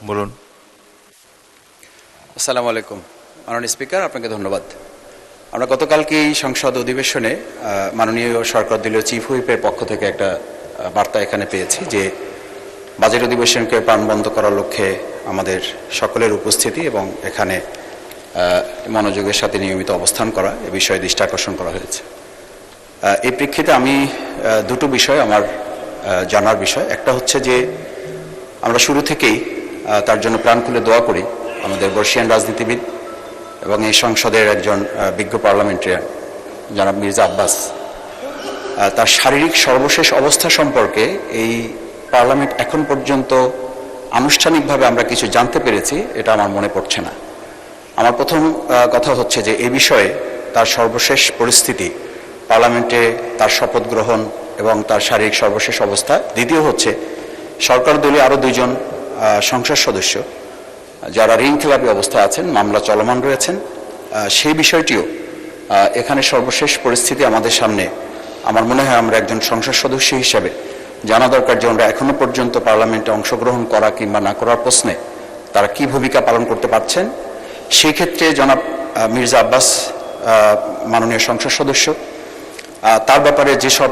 বলুন। আসসালামু আলাইকুম মাননীয় স্পিকার, আপনাকে ধন্যবাদ। আমরা গতকালকেই সংসদ অধিবেশনে মাননীয় সরকার দলীয় চিফ হুইপের পক্ষ থেকে একটা বার্তা এখানে পেয়েছি যে বাজেট অধিবেশনকে প্রাণবন্ত করার লক্ষ্যে আমাদের সকলের উপস্থিতি এবং এখানে মনোযোগের সাথে নিয়মিত অবস্থান করা এ বিষয়ে দৃষ্টি আকর্ষণ করা হয়েছে। এই প্রেক্ষিতে আমি দুটো বিষয় আমার জানার বিষয়। একটা হচ্ছে যে আমরা শুরু থেকেই তার জন্য প্রাণ খুলে দোয়া করি আমাদের বর্ষিয়ান রাজনীতিবিদ এবং এই সংসদের একজন বিজ্ঞ পার্লামেন্টারিয়ান জনাব মির্জা আব্বাস, তার শারীরিক সর্বশেষ অবস্থা সম্পর্কে এই পার্লামেন্ট এখন পর্যন্ত আনুষ্ঠানিকভাবে আমরা কিছু জানতে পেরেছি, এটা আমার মনে পড়ছে না। আমার প্রথম কথা হচ্ছে যে এই বিষয়ে তার সর্বশেষ পরিস্থিতি, পার্লামেন্টে তার শপথ গ্রহণ এবং তার শারীরিক সর্বশেষ অবস্থা। দ্বিতীয় হচ্ছে সরকার দলীয় আরও দুইজন সংসদ সদস্য যারা ঋণ খেলাপি অবস্থায় আছেন, মামলা চলমান রয়েছেন, সেই বিষয়টিও এখানে সর্বশেষ পরিস্থিতি আমাদের সামনে। আমার মনে হয় আমরা একজন সংসদ সদস্য হিসাবে জানা দরকার যে আমরা এখনো পর্যন্ত পার্লামেন্টে অংশগ্রহণ করা কিংবা না করার প্রশ্নে তারা কি ভূমিকা পালন করতে পারছেন। সেই ক্ষেত্রে জনাব মির্জা আব্বাস মাননীয় সংসদ সদস্য, তার ব্যাপারে যেসব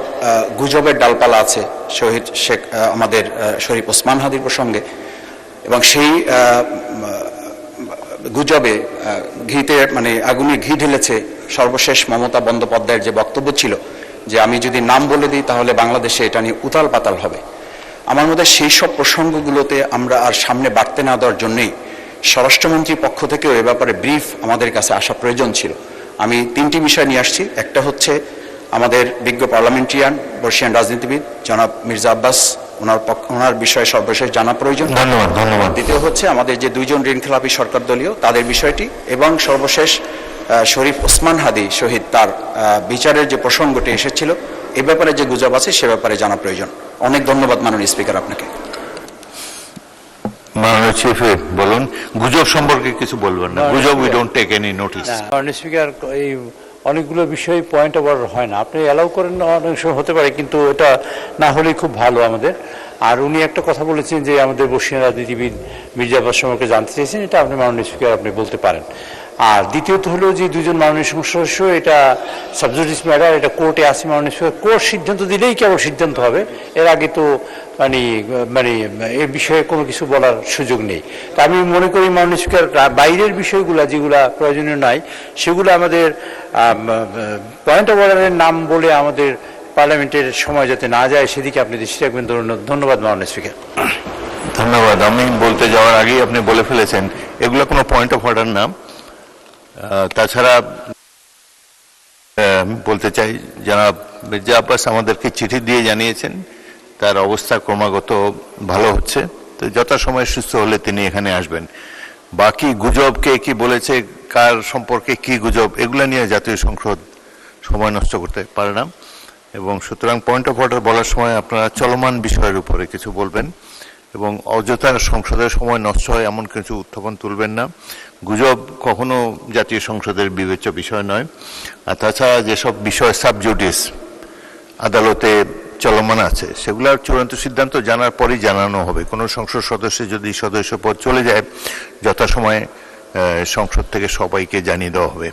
গুজবের ডালপালা আছে শহীদ শেখ আমাদের শরীফ ওসমান হাদির প্রসঙ্গে, এবং সেই গুজবে ঘিতে আগুনে ঘি ঢেলেছে সর্বশেষ মমতা বন্দ্যোপাধ্যায়ের যে বক্তব্য ছিল যে আমি যদি নাম বলে দিই তাহলে বাংলাদেশে এটা নিয়ে উতাল পাতাল হবে। আমার মধ্যে সেই সব প্রসঙ্গগুলোতে আমরা আর সামনে বাড়তে না দেওয়ার জন্যই স্বরাষ্ট্রমন্ত্রীর পক্ষ থেকেও এ ব্যাপারে ব্রিফ আমাদের কাছে আসা প্রয়োজন ছিল। আমি তিনটি বিষয় নিয়ে আসছি। একটা হচ্ছে আমাদের বিজ্ঞ পার্লামেন্টারিয়ান বর্ষিয়ান রাজনীতিবিদ জনাব মির্জা আব্বাস, ওনার বিষয়ে সর্বশেষ জানা প্রয়োজন। ধন্যবাদ। দ্বিতীয় হচ্ছে আমাদের যে দুইজন ঋণ খেলাপি সরকার দলীয় তাদের বিষয়টি, এবং সর্বশেষ শরীফ ওসমান হাদি শহীদ, তার বিচারের যে প্রসঙ্গটি এসেছিল এ ব্যাপারে যে গুজব আছে সে ব্যাপারে জানা প্রয়োজন। অনেক ধন্যবাদ মাননীয় স্পিকার আপনাকে। মাননীয় চিফ বলুন, গুজব সম্পর্কে কিছু বলবেন না? গুজব we don't take any notice. মাননীয় স্পিকার, এই অনেকগুলো বিষয় পয়েন্ট অফ অর্ডার হয় না, আপনি অ্যালাউ করেন না, অনেক সময় হতে পারে, কিন্তু এটা না হলেই খুব ভালো আমাদের। আর উনি একটা কথা বলেছেন যে আমাদের বর্ষিয়ান রাজনীতিবিদ মির্জা আব্বাস সম্পর্কে জানতে চেয়েছেন, এটা আপনি মাননীয় স্পিকার আপনি বলতে পারেন। আর দ্বিতীয়ত হলো যে দুজন মাননীয় সংসদ সদস্য, এটা সাবজুডিস ম্যাটার, এটা কোর্টে আছে মাননীয় স্পিকার, কোর্ট সিদ্ধান্ত দিলেই কেবল সিদ্ধান্ত হবে, এর আগে তো এ বিষয়ে কোনো কিছু বলার সুযোগ নেই। তা আমি মনে করি মাননীয় স্পিকার বাইরের বিষয়গুলো যেগুলা প্রয়োজনীয় নয় সেগুলো আমাদের পয়েন্ট অফ অর্ডারের নাম বলে আমাদের পার্লামেন্টের সময় যাতে না যায় সেদিকে আপনি দৃষ্টি রাখবেন। ধন্যবাদ মাননীয় স্পিকার। ধন্যবাদ। আমি বলতে যাওয়ার আগেই আপনি বলে ফেলেছেন এগুলো কোনো পয়েন্ট অফ অর্ডার না। তাছাড়া বলতে চাই জনাব মির্জা আব্বাস আমাদেরকে চিঠি দিয়ে জানিয়েছেন তার অবস্থা ক্রমাগত ভালো হচ্ছে, তো যথাসময়ে সুস্থ হলে তিনি এখানে আসবেন। বাকি গুজব কে কি বলেছে, কার সম্পর্কে কি গুজব, এগুলো নিয়ে জাতীয় সংসদ সময় নষ্ট করতে পারে না, এবং সুতরাং পয়েন্ট অফ অর্ডার বলার সময় আপনারা চলমান বিষয়ের উপরে কিছু বলবেন এবং অযথা সংসদের সময় নষ্ট হয় এমন কিছু উত্থাপন তুলবেন না। গুজব কখনো জাতীয় সংসদের বিবেচ্য বিষয় নয়। আর তাছাড়া যেসব বিষয় সাবজুডিস আদালতে চলমান আছে সেগুলোর চূড়ান্ত সিদ্ধান্ত জানার পরই জানানো হবে। কোনো সংসদ সদস্য যদি সদস্য পদ চলে যায় যথাসময়ে সংসদ থেকে সবাইকে জানিয়ে দেওয়া হবে।